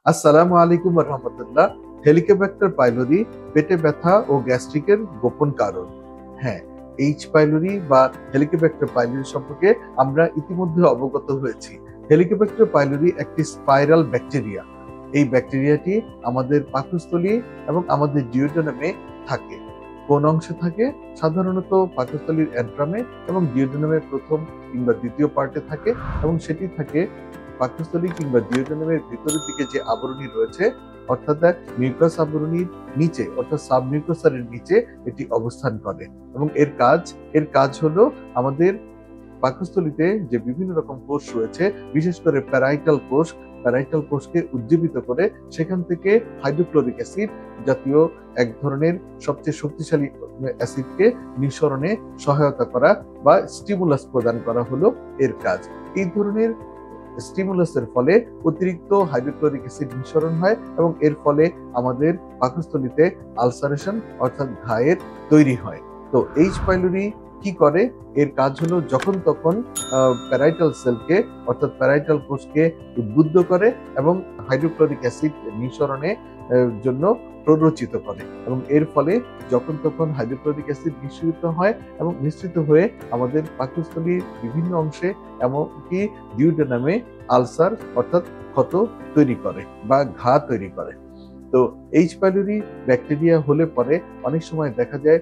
আসসালামু আলাইকুম ওয়া রাহমাতুল্লাহ। হেলিকোব্যাক্টার পাইলোরি পেটে ব্যথা ও গ্যাস্ট্রিকের গোপন কারণ। হ্যাঁ, এইচ পাইলোরি বা হেলিকোব্যাক্টার পাইলোরি সম্পর্কে আমরা ইতিমধ্যে অবগত হয়েছি। হেলিকোব্যাক্টার পাইলোরি একটি স্পাইরাল ব্যাকটেরিয়া। এই ব্যাকটেরিয়াটি আমাদের পাকস্থলী এবং আমাদের ডিওডেনামে থাকে। কোন অংশে থাকে? সাধারণত পাকস্থলীর অ্যান্ট্রামে এবং ডিওডেনামের প্রথম কিংবা দ্বিতীয় পার্টে থাকে এবং সেটি থাকে পাকস্থলী কিংবা ডিওডেনামের ভিতরের দিকে যে আবরণী রয়েছে অর্থাৎ মিউকাস আবরণীর নিচে অর্থাৎ সাবমিউকাসের নিচে এটি অবস্থান করে এবং এর কাজ হলো আমাদের পাকস্থলীতে যে বিভিন্ন রকম কোষ রয়েছে বিশেষ করে প্যারাইটাল কোষকে উজ্জীবিত করে সেখান থেকে হাইড্রোক্লোরিক অ্যাসিড জাতীয় এক ধরনের সবচেয়ে শক্তিশালী অ্যাসিডকে নিঃসরণে সহায়তা করা বা স্টিমুলাস প্রদান করা হলো এর কাজ। এই ধরনের স্টিমুলাসের ফলে অতিরিক্ত হাইড্রোক্লোরিক অ্যাসিড নিঃসরণ হয় এবং এর ফলে আমাদের পাকস্থলীতে আলসারেশন অর্থাৎ ঘায়ের তৈরি হয়। তো এইচ পাইলোরি কি করে? এর কাজ হলো যখন তখন প্যারাইটাল সেলকে অর্থাৎ প্যারাইটাল কোষকে উদ্বুদ্ধ করে এবং হাইড্রোক্লোরিক অ্যাসিড নিঃসরণে জন্য প্ররোচিত করে এবং এর ফলে যখন তখন হাইড্রোক্লোরিক অ্যাসিড নিঃসৃত হয় এবং নিঃসৃত হয়ে আমাদের পাকস্থলীর বিভিন্ন অংশে এমনকি ডিওডেনামে আলসার অর্থাৎ ক্ষত তৈরি করে বা ঘা তৈরি করে। তো এইচ পাইলোরি ব্যাকটেরিয়া হলে পরে অনেক সময় দেখা যায়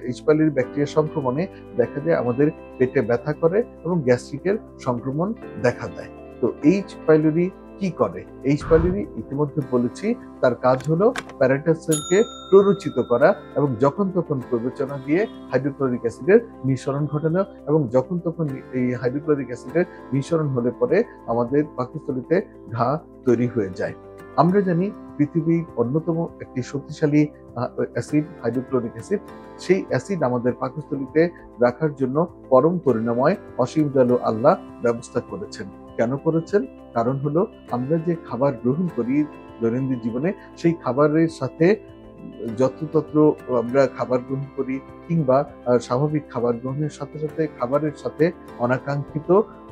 এইচ পাইলোরি ব্যাকটেরিয়া সংক্রমণে দেখা যায় আমাদের পেটে ব্যথা করে এবং গ্যাস্ট্রিকের সংক্রমণ দেখা দেয়। তো এইচ পাইলোরি কি করে? এইচ পাইলোরি ইতিমধ্যে বলেছি তার কাজ হলো প্যারাইটাল সেলকে প্ররোচিত করা এবং যখন তখন প্ররোচনা দিয়ে হাইড্রোক্লোরিক অ্যাসিডের নিঃসরণ ঘটানো এবং যখন তখন এই হাইড্রোক্লোরিক অ্যাসিডের নিঃসরণ হলে পরে আমাদের পাকস্থলীতে ঘা তৈরি হয়ে যায়। আমরা জানি পৃথিবীর অন্যতম একটি শক্তিশালী অ্যাসিড হাইড্রোক্লোরিক অ্যাসিড। সেই অ্যাসিড আমাদের পাকস্থলীতে রাখার জন্য পরম করুণাময় অসীম দয়ালু আল্লাহ ব্যবস্থা করেছেন। কেন করেছেন? কারণ হলো আমরা যে খাবার গ্রহণ করি দৈনন্দিন জীবনে সেই খাবারের সাথে যত্রতত্র আমরা খাবার গ্রহণ করি কিংবা স্বাভাবিক খাবার গ্রহণের সাথে সাথে খাবারের সাথে অনাকাঙ্ক্ষিত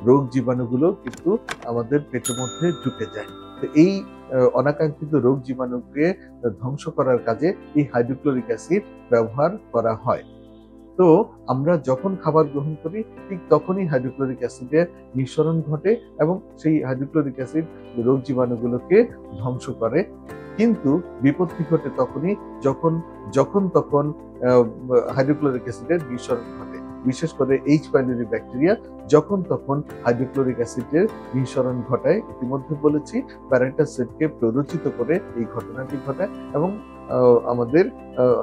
রোগ জীবাণুগুলো কিন্তু আমাদের পেটের মধ্যে ঢুকে যায়। তো এই অনাকাঙ্ক্ষিত রোগ জীবাণুকে ধ্বংস করার কাজে এই হাইড্রোক্লোরিক অ্যাসিড ব্যবহার করা হয়। তো আমরা যখন খাবার গ্রহণ করি ঠিক তখনই হাইড্রোক্লোরিক অ্যাসিডের নিঃসরণ ঘটে এবং সেই হাইড্রোক্লোরিক অ্যাসিড রোগ জীবাণুগুলোকে ধ্বংস করে। কিন্তু বিপত্তি ঘটে তখনই যখন তখন হাইড্রোক্লোরিক অ্যাসিডের নিঃসরণ ঘটে। বিশেষ করে এইচ পাইলোরি ব্যাকটেরিয়া যখন তখন হাইড্রোক্লোরিক অ্যাসিডের নিঃসরণ ঘটায়। ইতিমধ্যে বলেছি প্যারাইটাল সেলকে প্ররোচিত করে এই ঘটনাটি ঘটায় এবং আমাদের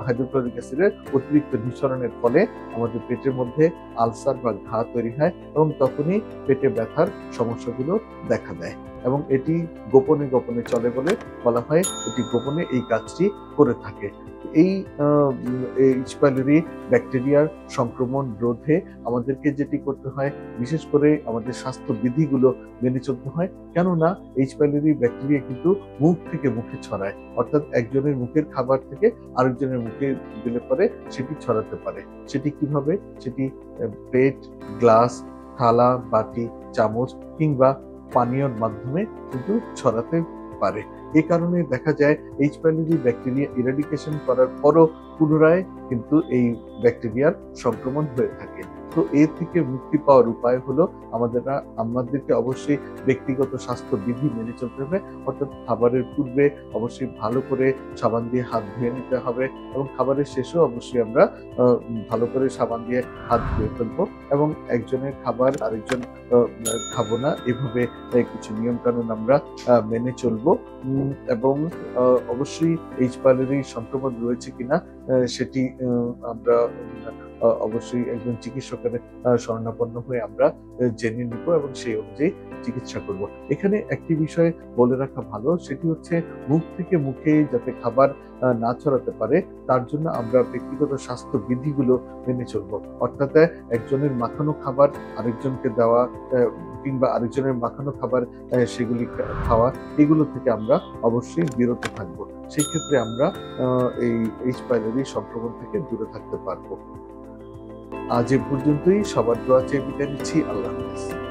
হাইড্রোক্লোরিক অ্যাসিডের অতিরিক্ত নিঃসরণের ফলে আমাদের পেটের মধ্যে আলসার বা ঘা তৈরি হয় এবং তখনই পেটে ব্যথার সমস্যাগুলো দেখা দেয় এবং এটি গোপনে গোপনে চলে বলে বলা হয়। এটি গোপনে এই কাজটি করে থাকে। এই এইচ পাইলোরি ব্যাকটেরিয়ার সংক্রমণ রোধে আমাদেরকে যেটি করতে হয় বিশেষ করে আমাদের স্বাস্থ্য বিধিগুলো মেনে চলতে হয়। কেননা এইচ পাইলোরি ব্যাকটেরিয়া কিন্তু মুখ থেকে মুখে ছড়ায় অর্থাৎ একজনের মুখের খাবার থেকে আরেকজনের মুখে দিলে পরে সেটি ছড়াতে পারে। সেটি কিভাবে? সেটি প্লেট, গ্লাস, থালা, বাটি, চামচ কিংবা পানীয়র মাধ্যমে কিন্তু ছড়াতে পারে। এই কারণে দেখা যায় এইচ পাইলোরি ব্যাকটেরিয়া ইরাডিকেশন করার পরও পুনরায় কিন্তু এই ব্যাকটেরিয়ার সংক্রমণ হয়ে থাকে। তো এর থেকে মুক্তি পাওয়ার উপায় হলো আমাদেরকে অবশ্যই ব্যক্তিগত স্বাস্থ্য বিধি মেনে চলতে হবে অর্থাৎ খাবারের পূর্বে অবশ্যই ভালো করে সাবান দিয়ে হাত ধুয়ে নিতে হবে এবং খাবারের শেষেও অবশ্যই আমরা ভালো করে সাবান দিয়ে হাত ধুয়ে ফেলবো এবং একজনের খাবার আরেকজন খাবো না এভাবে কিছু নিয়ম কানুন আমরা মেনে চলবো এবং অবশ্যই এইচ পাইলোরি সংক্রমণ রয়েছে কিনা সেটি আমরা অবশ্যই একজন চিকিৎসকের শরণাপন্ন হয়ে আমরা জেনে নিব এবং সেই অনুযায়ী চিকিৎসা করব। এখানে একটি বিষয় বলে রাখা ভালো, সেটি হচ্ছে মুখ থেকে মুখে যাতে খাবার না ছড়াতে পারে তার জন্য আমরা ব্যক্তিগত স্বাস্থ্য বিধিগুলো মেনে চলবো। অর্থাৎ একজনের মাখানো খাবার আরেকজনকে দেওয়া কিংবা আরেকজনের মাখানো খাবার সেগুলি খাওয়া এগুলো থেকে আমরা অবশ্যই বিরত থাকবো। সেই ক্ষেত্রে আমরা এই এইচ পাইলোরি সংক্রমণ থেকে দূরে থাকতে পারবো। আজ এ পর্যন্তই। সবার দোয়া চেয়ে বিদায় নিচ্ছি। আল্লাহ হাফেজ।